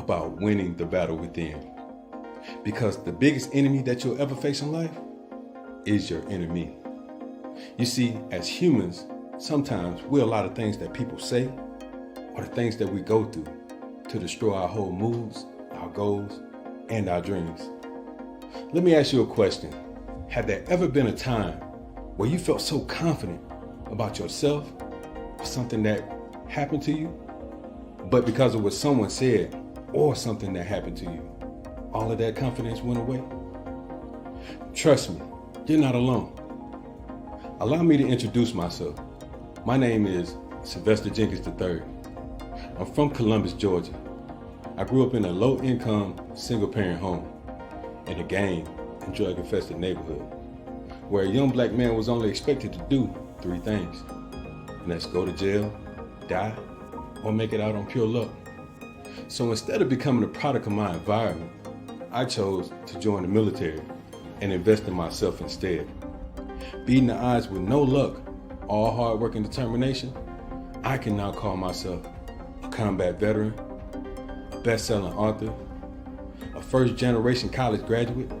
about winning the battle within. Because the biggest enemy that you'll ever face in life is your enemy. You see, as humans, sometimes we're a lot of things that people say or the things that we go through to destroy our whole moods, our goals, and our dreams. Let me ask you a question. Have there ever been a time where you felt so confident about yourself or something that happened to you, but because of what someone said or something that happened to you, all of that confidence went away? Trust me, you're not alone. Allow me to introduce myself. My name is Sylvester Jenkins III. I'm from Columbus, Georgia. I grew up in a low-income, single-parent home in a gang and drug-infested neighborhood, where a young black man was only expected to do 3 things, and that's go to jail, die, or make it out on pure luck. So instead of becoming a product of my environment, I chose to join the military and invest in myself instead. Beating the odds with no luck, all hard work and determination, I can now call myself a combat veteran, a best-selling author, a first-generation college graduate,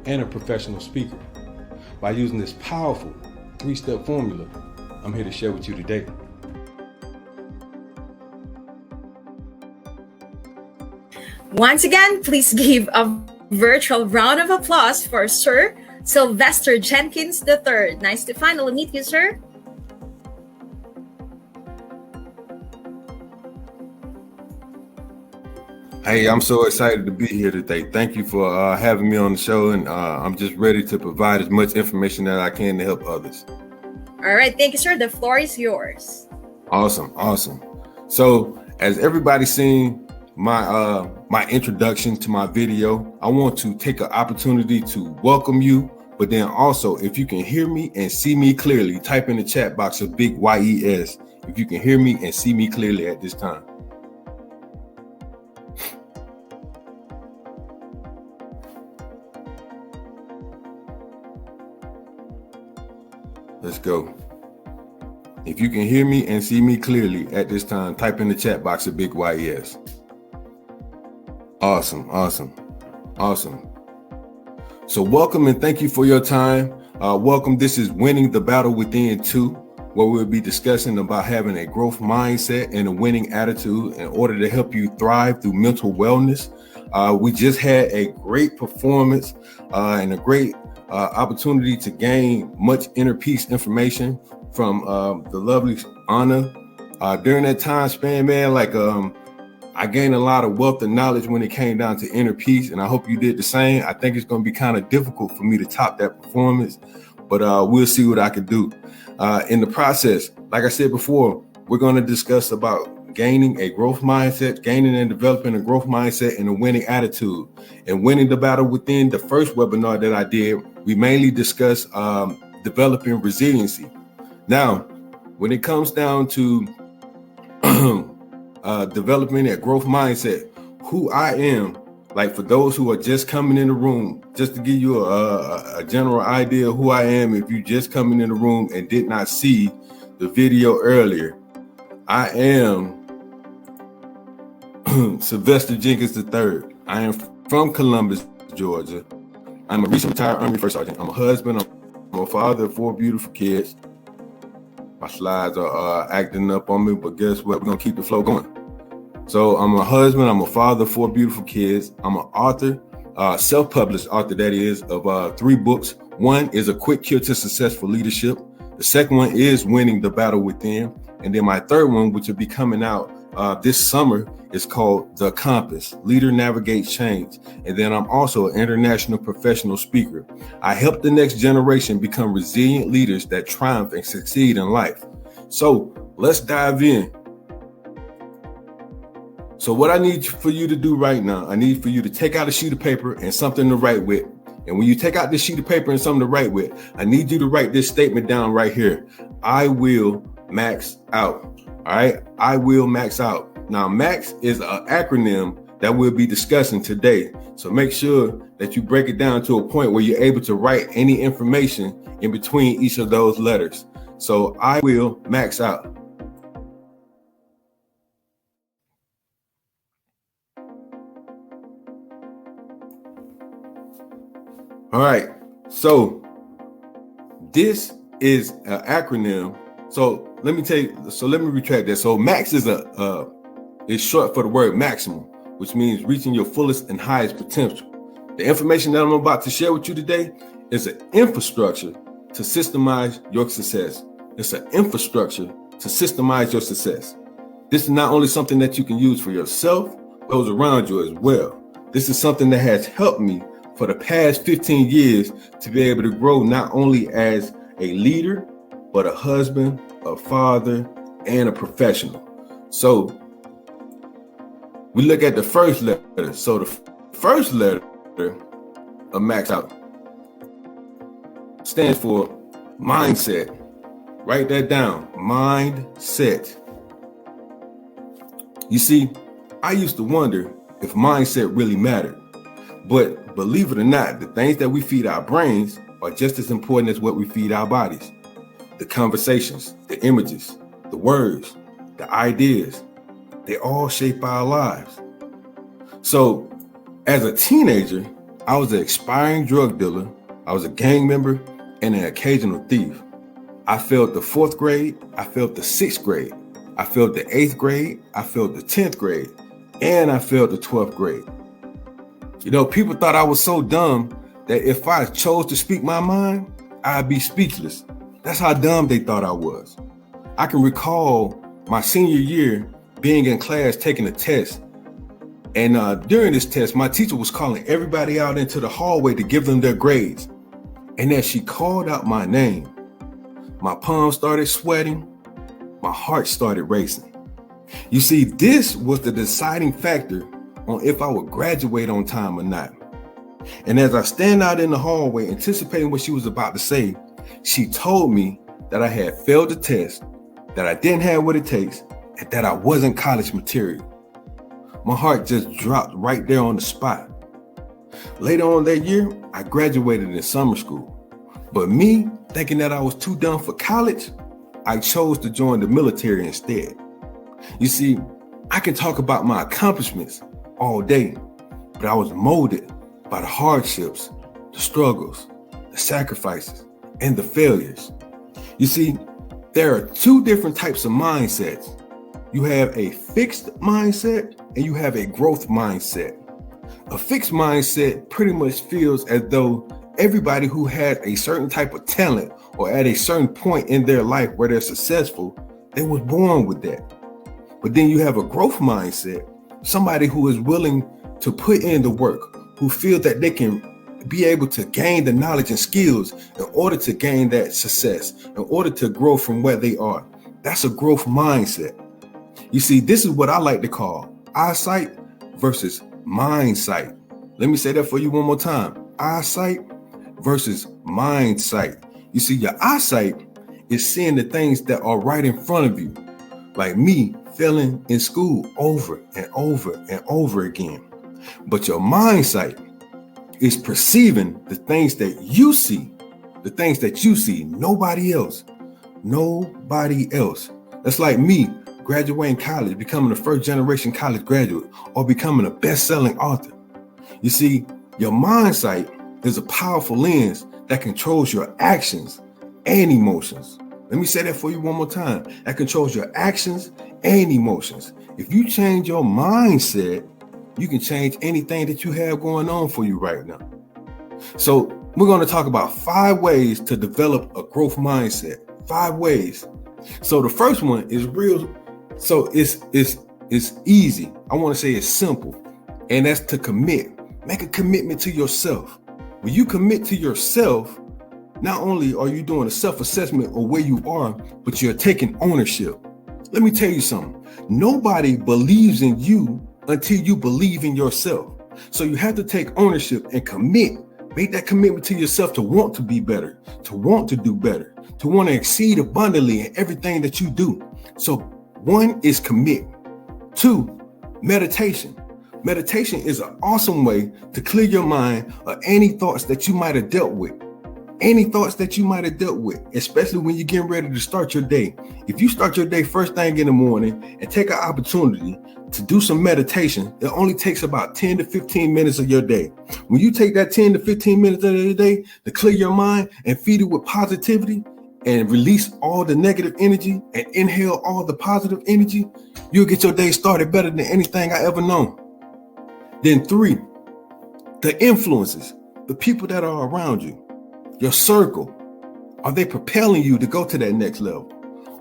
and a professional speaker. By using this powerful 3-step formula, I'm here to share with you today. Once again, please give a virtual round of applause for Sir Sylvester Jenkins III. Nice to finally meet you, sir. Hey, I'm so excited to be here today. Thank you for having me on the show, and I'm just ready to provide as much information that I can to help others. All right, thank you, sir. The floor is yours. Awesome. So, as everybody's seen my introduction to my video, I want to take an opportunity to welcome you, but then also, if you can hear me and see me clearly, type in the chat box a big YES if you can hear me and see me clearly at this time. Let's go. If you can hear me and see me clearly at this time, type in the chat box a big YES. Awesome. So welcome and thank you for your time. Welcome. This is Winning the Battle Within 2, where we'll be discussing about having a growth mindset and a winning attitude in order to help you thrive through mental wellness. We just had a great performance and a great opportunity to gain much inner peace information from the lovely Anna. During that time span, man, I gained a lot of wealth and knowledge when it came down to inner peace, and I hope you did the same. I think it's going to be kind of difficult for me to top that performance, but we'll see what I can do. In the process, like I said before, we're going to discuss about gaining a growth mindset, gaining and developing a growth mindset and a winning attitude, and winning the battle within. The first webinar that I did, we mainly discussed developing resiliency. Now, when it comes down to developing that growth mindset, who I am, like for those who are just coming in the room, just to give you a general idea of who I am, if you just coming in the room and did not see the video earlier, I am Sylvester Jenkins III. I am from Columbus, Georgia. I'm a recent retired Army First Sergeant. I'm a husband. I'm a father of 4 beautiful kids. My slides are acting up on me, but guess what? We're going to keep the flow going. So I'm a husband. I'm a father of 4 beautiful kids. I'm an author, self-published author, that is, of 3 books. One is A Quick Cure to Successful Leadership. The second one is Winning the Battle Within. And then my third one, which will be coming out this summer, is called The Compass, Leader Navigates Change. And then I'm also an international professional speaker. I help the next generation become resilient leaders that triumph and succeed in life. So let's dive in. So what I need for you to do right now, I need for you to take out a sheet of paper and something to write with. And when you take out this sheet of paper and something to write with, I need you to write this statement down right here. I will max out. All right. I will max out. Now, max is an acronym that we'll be discussing today. So make sure that you break it down to a point where you're able to write any information in between each of those letters. So I will max out. All right. So this is an acronym. So let me retract that. So MAX is is short for the word maximum, which means reaching your fullest and highest potential. The information that I'm about to share with you today is an infrastructure to systemize your success. It's an infrastructure to systemize your success. This is not only something that you can use for yourself, those around you as well. This is something that has helped me for the past 15 years to be able to grow not only as a leader, but a husband, a father, and a professional. So we look at the first letter. So the first letter of Max Out stands for mindset. Write that down. Mindset. You see, I used to wonder if mindset really mattered. But believe it or not, the things that we feed our brains are just as important as what we feed our bodies. The conversations, the images, the words, the ideas, they all shape our lives. So as a teenager, I was an aspiring drug dealer, I was a gang member, and an occasional thief. I failed the 4th grade, I failed the 6th grade, I failed the 8th grade, I failed the 10th grade, and I failed the 12th grade. You know, people thought I was so dumb that if I chose to speak my mind, I'd be speechless. That's how dumb they thought I was. I can recall my senior year being in class taking a test. And during this test, my teacher was calling everybody out into the hallway to give them their grades. And as she called out my name, my palms started sweating, my heart started racing. You see, this was the deciding factor on if I would graduate on time or not. And as I stand out in the hallway anticipating what she was about to say, she told me that I had failed the test, that I didn't have what it takes, and that I wasn't college material. My heart just dropped right there on the spot. Later on that year, I graduated in summer school. But me, thinking that I was too dumb for college, I chose to join the military instead. You see, I can talk about my accomplishments all day, but I was molded by the hardships, the struggles, the sacrifices, and the failures. You see, there are two different types of mindsets. You have a fixed mindset and you have a growth mindset. A fixed mindset pretty much feels as though everybody who has a certain type of talent or at a certain point in their life where they're successful, they was born with that. But then you have a growth mindset, somebody who is willing to put in the work, who feel that they can be able to gain the knowledge and skills in order to gain that success, in order to grow from where they are. That's a growth mindset. You see, this is what I like to call eyesight versus mindsight. Let me say that for you one more time. Eyesight versus mindsight. You see, your eyesight is seeing the things that are right in front of you. Like me failing in school over and over and over again. But your mindsight is perceiving the things that you see, nobody else. That's like me graduating college, becoming a first generation college graduate, or becoming a best-selling author. You see, your mindsight is a powerful lens that controls your actions and emotions. Let me say that for you one more time. That controls your actions and emotions. If you change your mindset, you can change anything that you have going on for you right now. So we're going to talk about 5 ways to develop a growth mindset. 5 ways. So the first one is real. So it's easy. I want to say it's simple. And that's to commit. Make a commitment to yourself. When you commit to yourself, not only are you doing a self-assessment of where you are, but you're taking ownership. Let me tell you something. Nobody believes in you until you believe in yourself. So you have to take ownership and commit. Make that commitment to yourself to want to be better, to want to do better, to want to exceed abundantly in everything that you do. So 1 is commit. 2, meditation. Meditation is an awesome way to clear your mind of any thoughts that you might have dealt with. any thoughts that you might have dealt with, especially when you're getting ready to start your day. If you start your day first thing in the morning and take an opportunity to do some meditation, it only takes about 10 to 15 minutes of your day. When you take that 10 to 15 minutes of your day to clear your mind and feed it with positivity and release all the negative energy and inhale all the positive energy, you'll get your day started better than anything I ever known. Then 3, the influences, the people that are around you, your circle. Are they propelling you to go to that next level?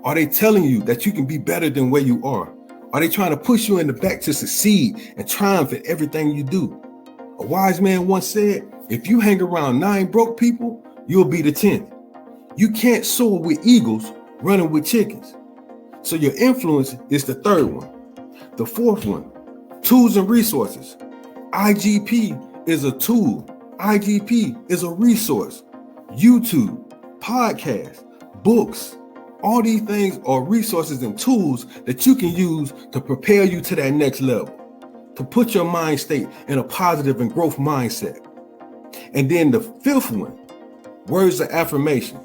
Are they telling you that you can be better than where you are? Are they trying to push you in the back to succeed and triumph at everything you do? A wise man once said, if you hang around 9 broke people, you'll be the 10th. You can't soar with eagles running with chickens. So your influence is the 3rd one. The 4th one, tools and resources. IGP is a tool. IGP is a resource. YouTube, podcasts, books, all these things are resources and tools that you can use to prepare you to that next level, to put your mind state in a positive and growth mindset. And then the 5th one, words of affirmation,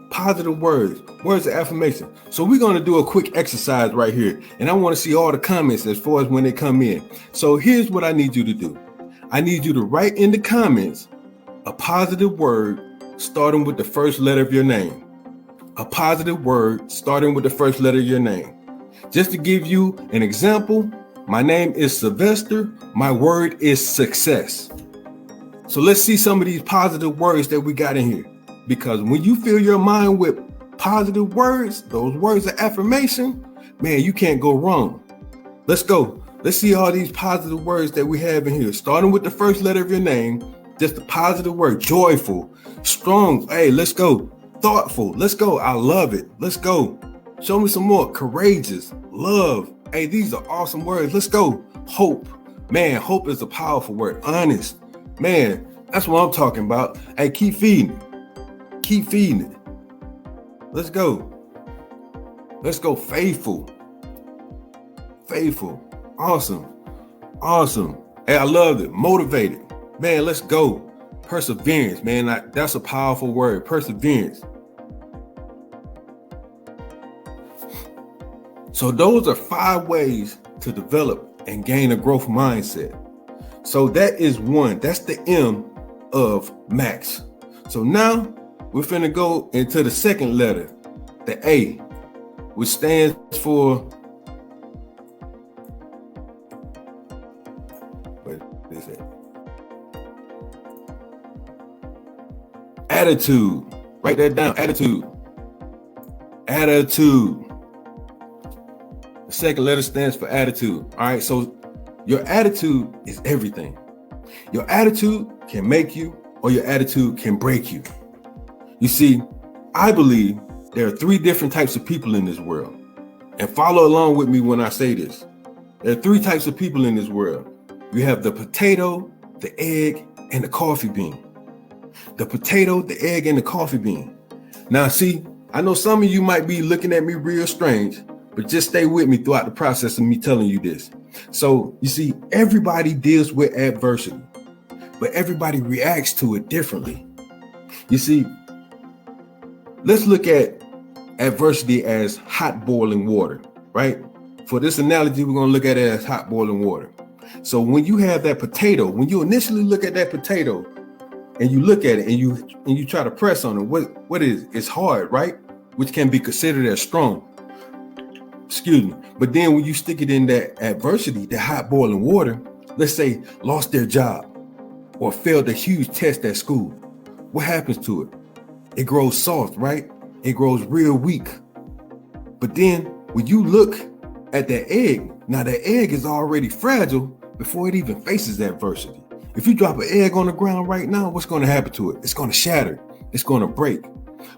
positive words of affirmation. So we're going to do a quick exercise right here. And I want to see all the comments as far as when they come in. So here's what I need you to do. I need you to write in the comments a positive word starting with the first letter of your name. A positive word starting with the first letter of your name. Just to give you an example, my name is Sylvester. My word is success. So let's see some of these positive words that we got in here. Because when you fill your mind with positive words, those words of affirmation, man, you can't go wrong. Let's go. Let's see all these positive words that we have in here. Starting with the first letter of your name, just a positive word. Joyful, strong. Hey, let's go. Thoughtful. Let's go. I love it. Let's go. Show me some more. Courageous, love. Hey, these are awesome words. Let's go. Hope. Man, hope is a powerful word. Honest. Man, that's what I'm talking about. Hey, keep feeding it. Keep feeding it. Let's go. Let's go. Faithful. Faithful. Awesome. Awesome. Hey, I loved it. Motivated. Man, let's go. Perseverance, man. That's a powerful word. Perseverance. So those are 5 ways to develop and gain a growth mindset. So that is 1. That's the M of Max. So now we're finna go into the 2nd letter, the A, which stands for, what is it? Attitude. Write that down. Attitude. Attitude. The 2nd letter stands for attitude. All right. So your attitude is everything. Your attitude can make you, or your attitude can break you. You see, I believe there are 3 different types of people in this world. And follow along with me when I say this. There are 3 types of people in this world. You have the potato, the egg, and the coffee bean. The potato, the egg, and the coffee bean. Now, see, I know some of you might be looking at me real strange, but just stay with me throughout the process of me telling you this. So, you see, everybody deals with adversity, but everybody reacts to it differently. You see, let's look at adversity as hot boiling water, right? For this analogy, we're going to look at it as hot boiling water. So when you have that potato, when you initially look at that potato and you look at it and you try to press on it, what is it? It's hard, right? Which can be considered as strong. Excuse me. But then when you stick it in that adversity, that hot boiling water, let's say lost their job or failed a huge test at school, what happens to it? It grows soft, right? It grows real weak. But then when you look at that egg, now that egg is already fragile before it even faces adversity. If you drop an egg on the ground right now, what's going to happen to it? It's going to shatter. It's going to break.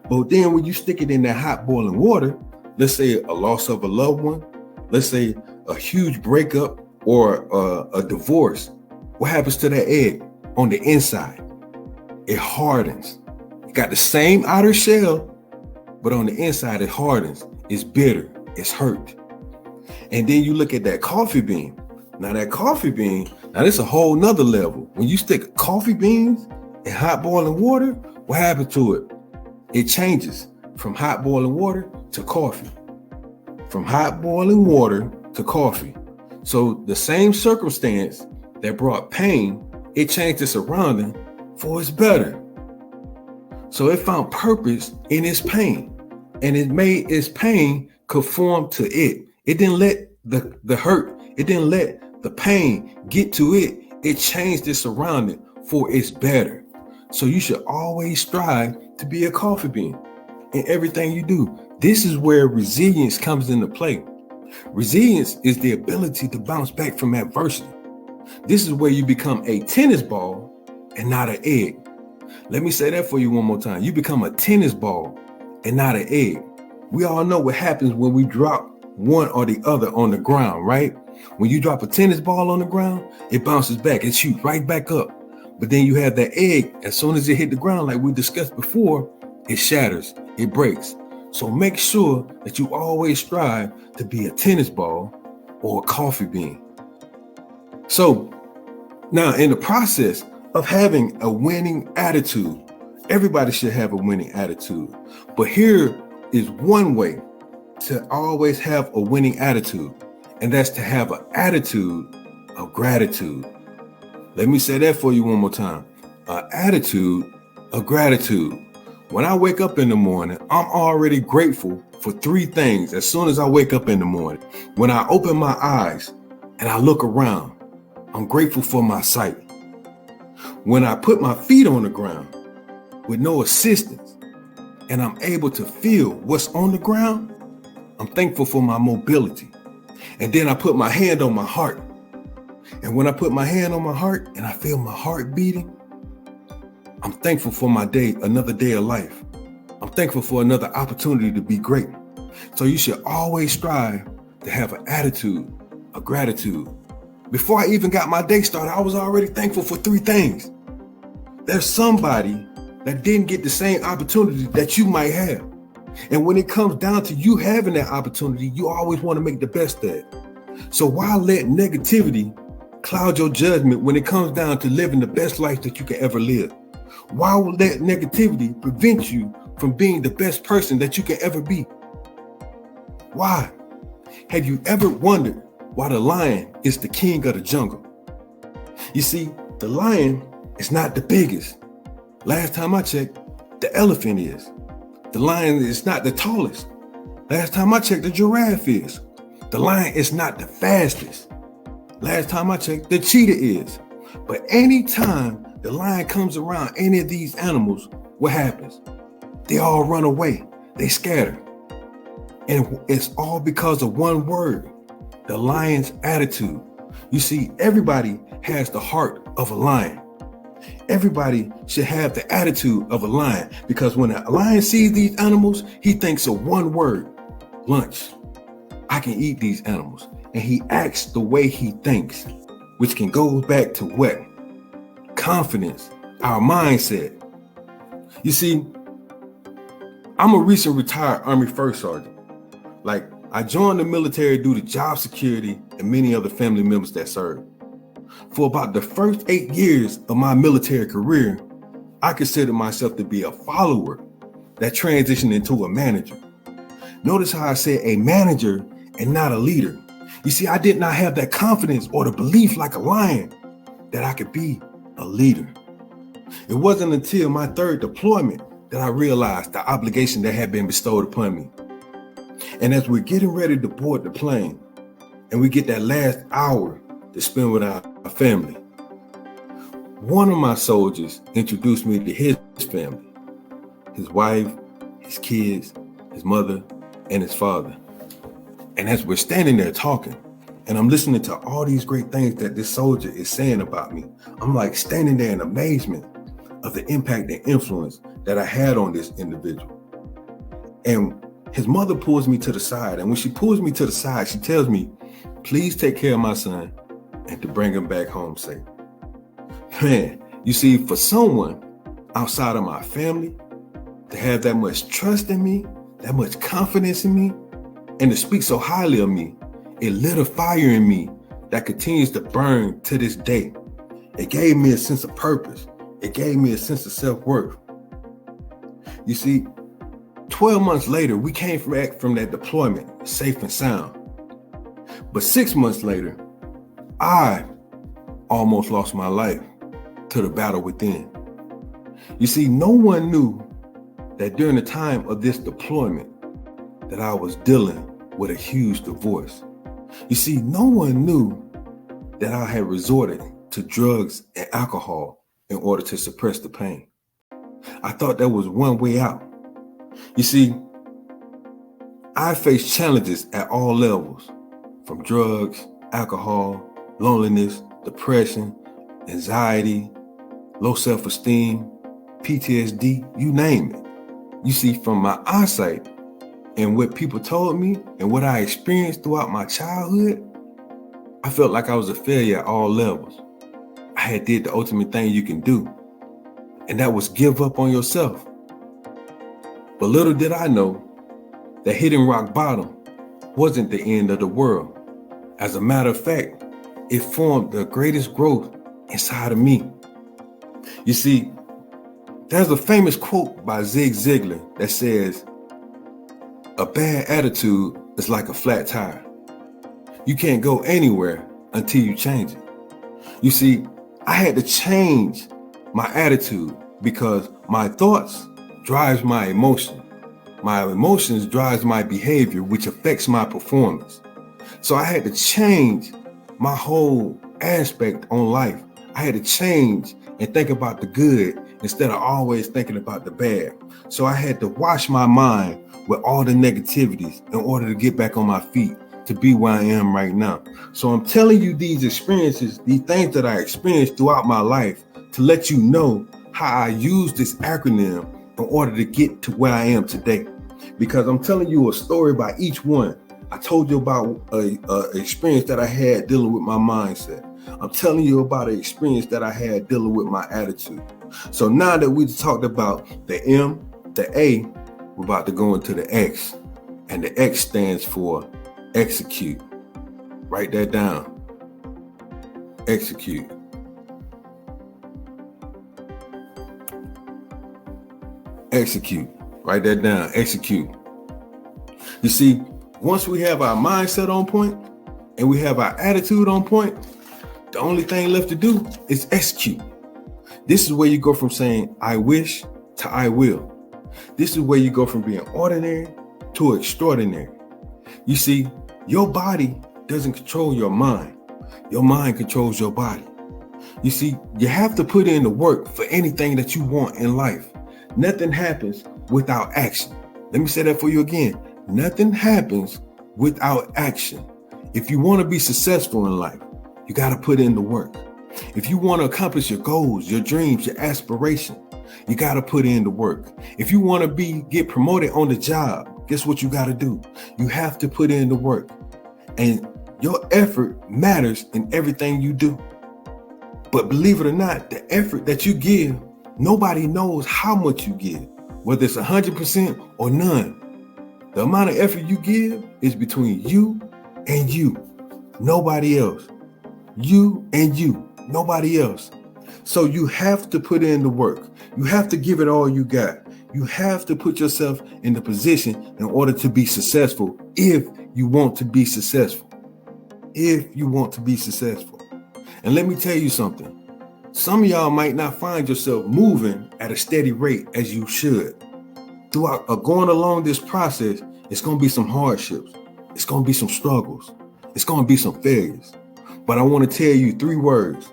But then when you stick it in that hot boiling water, let's say a loss of a loved one, let's say a huge breakup or a divorce, what happens to that egg on the inside? It hardens. It got the same outer shell, but on the inside it hardens. It's bitter. It's hurt. And then you look at that coffee bean. Now that coffee bean, now this is a whole nother level. When you stick coffee beans in hot boiling water, what happens to it? It changes from hot boiling water to coffee. From hot boiling water to coffee. So the same circumstance that brought pain, it changed its surrounding for its better. So it found purpose in its pain, and it made its pain conform to it. It didn't let the hurt, it didn't let the pain get to it. It changed its surrounding for its better. So you should always strive to be a coffee bean in everything you do. This is where resilience comes into play. Resilience is the ability to bounce back from adversity. This is where you become a tennis ball and not an egg. Let me say that for you one more time. You become a tennis ball and not an egg. We all know what happens when we drop one or the other on the ground, right? When you drop a tennis ball on the ground, it bounces back, it shoots right back up. But then you have that egg, as soon as it hit the ground, like we discussed before, it shatters, it breaks. So make sure that you always strive to be a tennis ball or a coffee bean. So now in the process of having a winning attitude, everybody should have a winning attitude. But here is one way to always have a winning attitude, and that's to have an attitude of gratitude. Let me say that for you one more time. An attitude of gratitude. When I wake up in the morning, I'm already grateful for three things as soon as I wake up in the morning. When I open my eyes and I look around, I'm grateful for my sight. When I put my feet on the ground with no assistance and I'm able to feel what's on the ground, I'm thankful for my mobility. And then I put my hand on my heart. And when I put my hand on my heart and I feel my heart beating, I'm thankful for my day, another day of life. I'm thankful for another opportunity to be great. So you should always strive to have an attitude of gratitude. Before I even got my day started, I was already thankful for three things. There's somebody that didn't get the same opportunity that you might have. And when it comes down to you having that opportunity, you always want to make the best of it. So why let negativity cloud your judgment when it comes down to living the best life that you can ever live? Why will that negativity prevent you from being the best person that you can ever be? Why? Have you ever wondered why the lion is the king of the jungle? You see, the lion is not the biggest. Last time I checked, the elephant is. The lion is not the tallest. Last time I checked, the giraffe is. The lion is not the fastest. Last time I checked, the cheetah is. But anytime the lion comes around any of these animals, what happens? They all run away. They scatter. And it's all because of one word, the lion's attitude. You see, everybody has the heart of a lion. Everybody should have the attitude of a lion, because when a lion sees these animals, he thinks of one word, lunch. I can eat these animals. And he acts the way he thinks, which can go back to what? Confidence, our mindset. You see, I'm a recent retired Army First Sergeant. Like, I joined the military due to job security and many other family members that served. For about the first 8 years of my military career, I considered myself to be a follower that transitioned into a manager. Notice how I said a manager and not a leader. You see, I did not have that confidence or the belief like a lion that I could be a leader. It wasn't until my third deployment that I realized the obligation that had been bestowed upon me. And as we're getting ready to board the plane and we get that last hour to spend with our family, one of my soldiers introduced me to his family, his wife, his kids, his mother, and his father. And as we're standing there talking, and I'm listening to all these great things that this soldier is saying about me, I'm like standing there in amazement of the impact and influence that I had on this individual. And his mother pulls me to the side. And when she pulls me to the side, she tells me, please take care of my son and to bring him back home safe. Man, you see, for someone outside of my family to have that much trust in me, that much confidence in me, and to speak so highly of me, it lit a fire in me that continues to burn to this day. It gave me a sense of purpose. It gave me a sense of self-worth. You see, 12 months later, we came back from that deployment safe and sound. But 6 months later, I almost lost my life to the battle within. You see, no one knew that during the time of this deployment that I was dealing with a huge divorce. You see, no one knew that I had resorted to drugs and alcohol in order to suppress the pain. I thought there was one way out. You see, I faced challenges at all levels, from drugs, alcohol, loneliness, depression, anxiety, low self-esteem, PTSD, you name it. You see, from my eyesight and what people told me and what I experienced throughout my childhood, I felt like I was a failure at all levels. I had did the ultimate thing you can do, and that was give up on yourself. But little did I know that hitting rock bottom wasn't the end of the world. As a matter of fact, it formed the greatest growth inside of me. You see, there's a famous quote by Zig Ziglar that says, "A bad attitude is like a flat tire. You can't go anywhere until you change it." You see, I had to change my attitude because my thoughts drives my emotion. My emotions drives my behavior, which affects my performance. So I had to change my whole aspect on life. I had to change and think about the good instead of always thinking about the bad. So I had to wash my mind with all the negativities in order to get back on my feet to be where I am right now. So I'm telling you these experiences, these things that I experienced throughout my life, to let you know how I use this acronym in order to get to where I am today. Because I'm telling you a story by each one. I told you about a experience that I had dealing with my mindset. I'm telling you about an experience that I had dealing with my attitude. So now that we've talked about the M, the A, we're about to go into the X. And the X stands for execute. Write that down. Execute. Execute. Write that down. Execute. You see, once we have our mindset on point and we have our attitude on point, the only thing left to do is execute. This is where you go from saying, I wish to I will. This is where you go from being ordinary to extraordinary. You see, your body doesn't control your mind. Your mind controls your body. You see, you have to put in the work for anything that you want in life. Nothing happens without action. Let me say that for you again. Nothing happens without action. If you want to be successful in life, you got to put in the work. If you want to accomplish your goals, your dreams, your aspiration, you got to put in the work. If you want to get promoted on the job, guess what you got to do? You have to put in the work. And your effort matters in everything you do. But believe it or not, the effort that you give, nobody knows how much you give, whether it's 100% or none. The amount of effort you give is between you and you, nobody else. You and you, nobody else. So you have to put in the work. You have to give it all you got. You have to put yourself in the position in order to be successful if you want to be successful. If you want to be successful. And let me tell you something. Some of y'all might not find yourself moving at a steady rate as you should. Throughout going along this process, it's going to be some hardships. It's going to be some struggles. It's going to be some failures. But I want to tell you 3 words.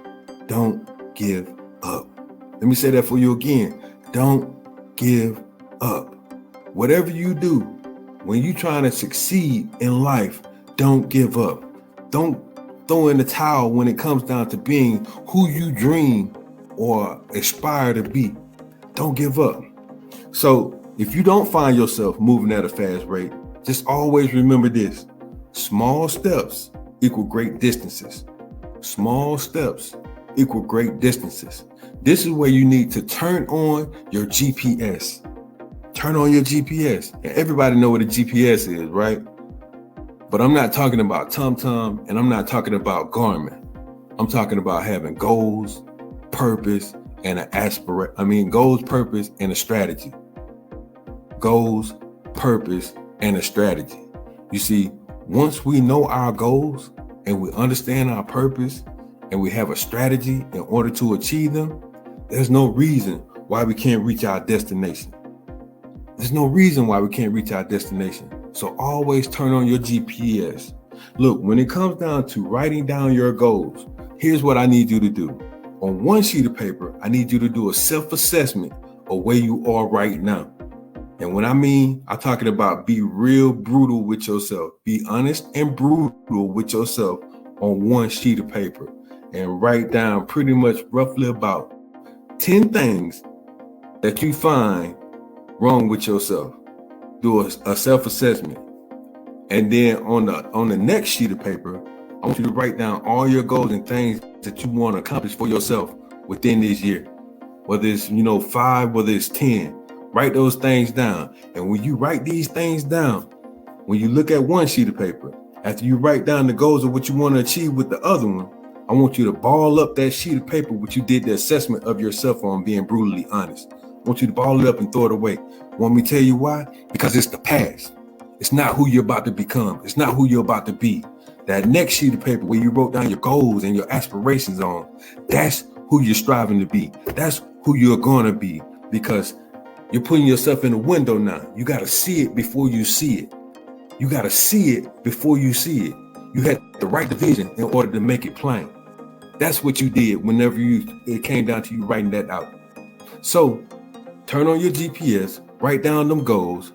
Don't give up. Let me say that for you again. Don't give up. Whatever you do, when you're trying to succeed in life, don't give up. Don't throw in the towel when it comes down to being who you dream or aspire to be. Don't give up. So if you don't find yourself moving at a fast rate, just always remember this. Small steps equal great distances. Small steps equal great distances. This is where you need to turn on your GPS. Turn on your GPS. And everybody know what a GPS is, right? But I'm not talking about TomTom and I'm not talking about Garmin. I'm talking about having goals, purpose, and goals, purpose, and a strategy. goals, purpose, and a strategy. You see, once we know our goals and we understand our purpose and we have a strategy in order to achieve them, there's no reason why we can't reach our destination. There's no reason why we can't reach our destination. So always turn on your GPS. Look, when it comes down to writing down your goals, here's what I need you to do. On one sheet of paper, I need you to do a self-assessment of where you are right now. And when I'm talking about be real brutal with yourself. Be honest and brutal with yourself on one sheet of paper and write down pretty much roughly about 10 things that you find wrong with yourself. Do a self-assessment. And then on the next sheet of paper, I want you to write down all your goals and things that you want to accomplish for yourself within this year. Whether it's 5, whether it's 10. Write those things down. And when you write these things down, when you look at one sheet of paper, after you write down the goals of what you want to achieve with the other one, I want you to ball up that sheet of paper which you did the assessment of yourself on, being brutally honest. I want you to ball it up and throw it away. Want me to tell you why? Because it's the past. It's not who you're about to become. It's not who you're about to be. That next sheet of paper where you wrote down your goals and your aspirations on, that's who you're striving to be. That's who you're going to be, because you're putting yourself in a window now. You got to see it before you see it. You got to see it before you see it. You had the right vision in order to make it plain. That's what you did whenever it came down to you writing that out. So turn on your GPS, write down them goals,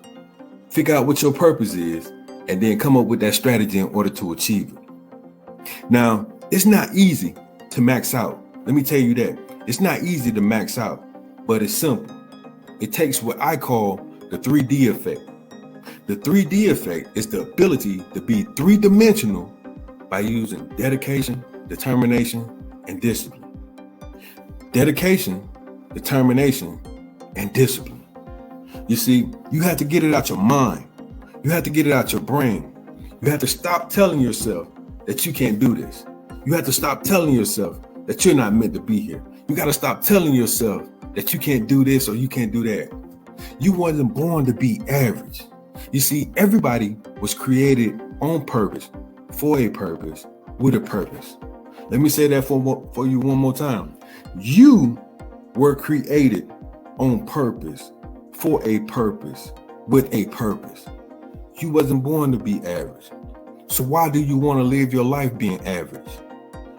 figure out what your purpose is, and then come up with that strategy in order to achieve it. Now, it's not easy to max out. Let me tell you that. It's not easy to max out, but it's simple. It takes what I call the 3D effect. The 3D effect is the ability to be three-dimensional by using dedication, determination, and discipline. Dedication, determination, and discipline. You see, you have to get it out your mind. You have to get it out your brain. You have to stop telling yourself that you can't do this. You have to stop telling yourself that you're not meant to be here. You got to stop telling yourself that you can't do this or you can't do that. You wasn't born to be average. You see, everybody was created on purpose, for a purpose, with a purpose. Let me say that for you one more time. You were created on purpose, for a purpose, with a purpose. You wasn't born to be average. So why do you want to live your life being average?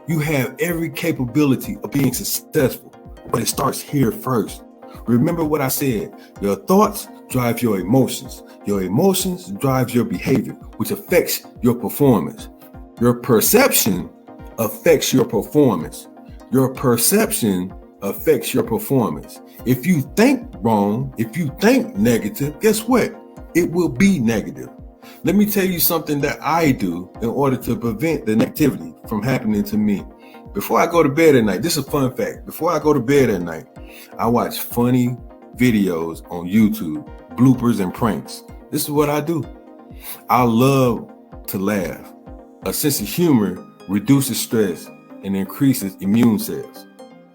You have every capability of being successful, but it starts here first. Remember what I said. Your thoughts drive your emotions. Your emotions drive your behavior, which affects your performance. Your perception affects your performance. Your perception affects your performance. If you think wrong, if you think negative, guess what? It will be negative. Let me tell you something that I do in order to prevent the negativity from happening to me. Before I go to bed at night, this is a fun fact. Before I go to bed at night, I watch funny videos on YouTube, bloopers and pranks. This is what I do. I love to laugh. A sense of humor reduces stress and increases immune cells.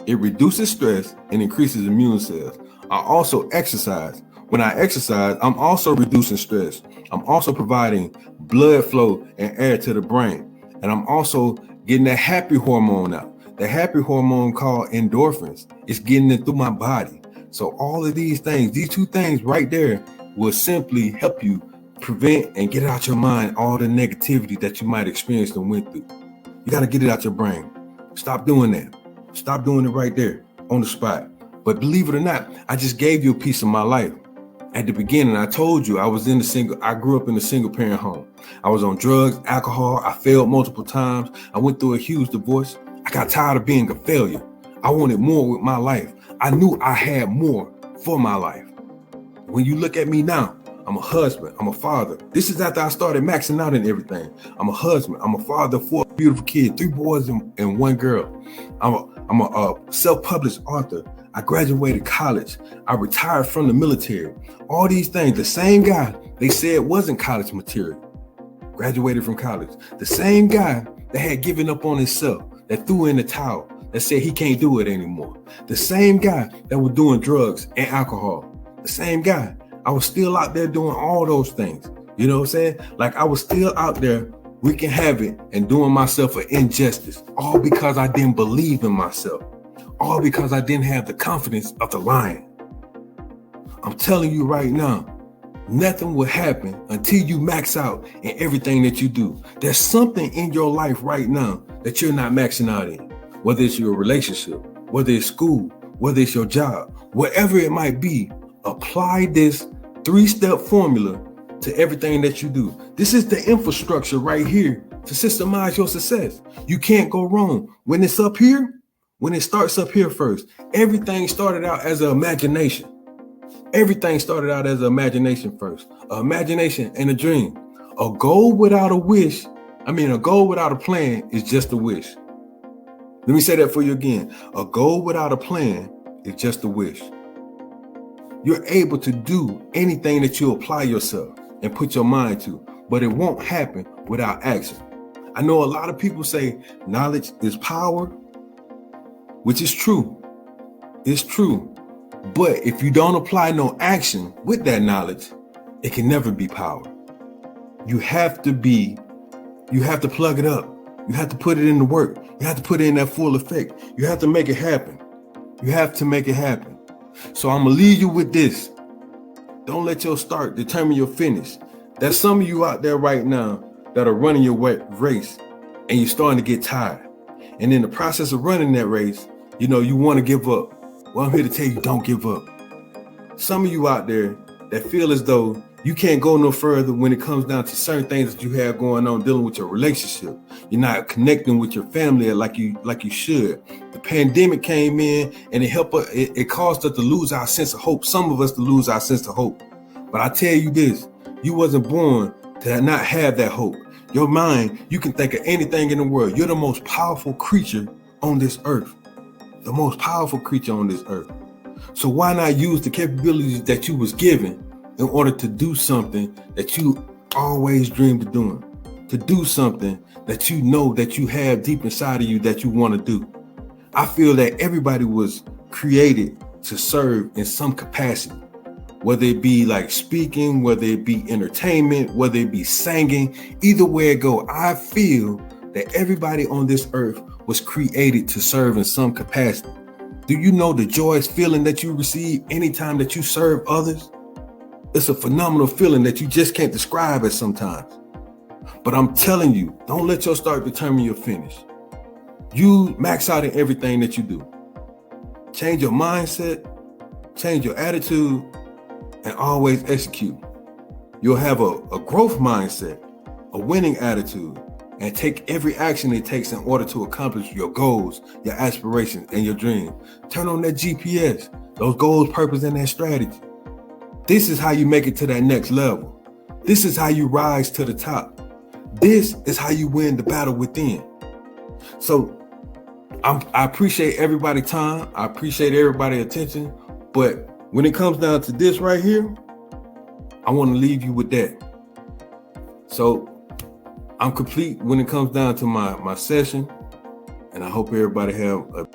It reduces stress and increases immune cells. I also exercise. When I exercise, I'm also reducing stress. I'm also providing blood flow and air to the brain. And I'm also getting that happy hormone out. The happy hormone called endorphins. It's getting it through my body. So all of these things, these two things right there will simply help you prevent and get out your mind all the negativity that you might experience and went through. You got to get it out your brain. Stop doing that. Stop doing it right there on the spot. But believe it or not, I just gave you a piece of my life. At the beginning, I told you I grew up in a single parent home. I was on drugs, alcohol. I failed multiple times. I went through a huge divorce. I got tired of being a failure. I wanted more with my life. I knew I had more for my life. When you look at me now, I'm a husband. I'm a father. This is after I started maxing out and everything. I'm a husband. I'm a father of 4 beautiful kids, 3 boys and 1 girl. I'm a self-published author. I graduated college. I retired from the military. All these things. The same guy they said wasn't college material graduated from college. The same guy that had given up on himself, that threw in the towel, that said he can't do it anymore. The same guy that was doing drugs and alcohol. The same guy. I was still out there doing all those things. You know what I'm saying? Like I was still out there wreaking havoc and doing myself an injustice, all because I didn't believe in myself, all because I didn't have the confidence of the lion. I'm telling you right now, nothing will happen until you max out in everything that you do. There's something in your life right now that you're not maxing out in, whether it's your relationship, whether it's school, whether it's your job, whatever it might be. Apply this 3-step formula to everything that you do. This is the infrastructure right here to systemize your success. You can't go wrong. When it's up here, when it starts up here first, everything started out as an imagination. Everything started out as an imagination first. An imagination and a dream. A goal without a plan is just a wish. Let me say that for you again. A goal without a plan is just a wish. You're able to do anything that you apply yourself and put your mind to, but it won't happen without action. I know a lot of people say knowledge is power, which is true. It's true. But if you don't apply no action with that knowledge, it can never be power. You have to plug it up. You have to put it in the work. You have to put it in that full effect. You have to make it happen. You have to make it happen. So I'm gonna leave you with this. Don't let your start determine your finish. There's some of you out there right now that are running your race and you're starting to get tired. And in the process of running that race, you want to give up. Well, I'm here to tell you, don't give up. Some of you out there that feel as though you can't go no further when it comes down to certain things that you have going on dealing with your relationship. You're not connecting with your family like you should. The pandemic came in and it caused us to lose our sense of hope. Some of us to lose our sense of hope. But I tell you this, you wasn't born to not have that hope. Your mind, you can think of anything in the world. You're the most powerful creature on this earth. The most powerful creature on this earth. So why not use the capabilities that you was given in order to do something that you always dreamed of doing, to do something that you know that you have deep inside of you that you want to do. I feel that everybody was created to serve in some capacity, whether it be like speaking, whether it be entertainment, whether it be singing, either way it go. I feel that everybody on this earth was created to serve in some capacity. Do you know the joyous feeling that you receive anytime that you serve others? It's a phenomenal feeling that you just can't describe it sometimes. But I'm telling you, don't let your start determine your finish. You max out in everything that you do. Change your mindset, change your attitude, and always execute. You'll have a growth mindset, a winning attitude, and take every action it takes in order to accomplish your goals, your aspirations, and your dreams. Turn on that GPS, those goals, purpose, and that strategy. This is how you make it to that next level. This is how you rise to the top. This is how you win the battle within. So I appreciate everybody's time. I appreciate everybody's attention. But when it comes down to this right here, I want to leave you with that. So I'm complete when it comes down to my session, and I hope everybody have a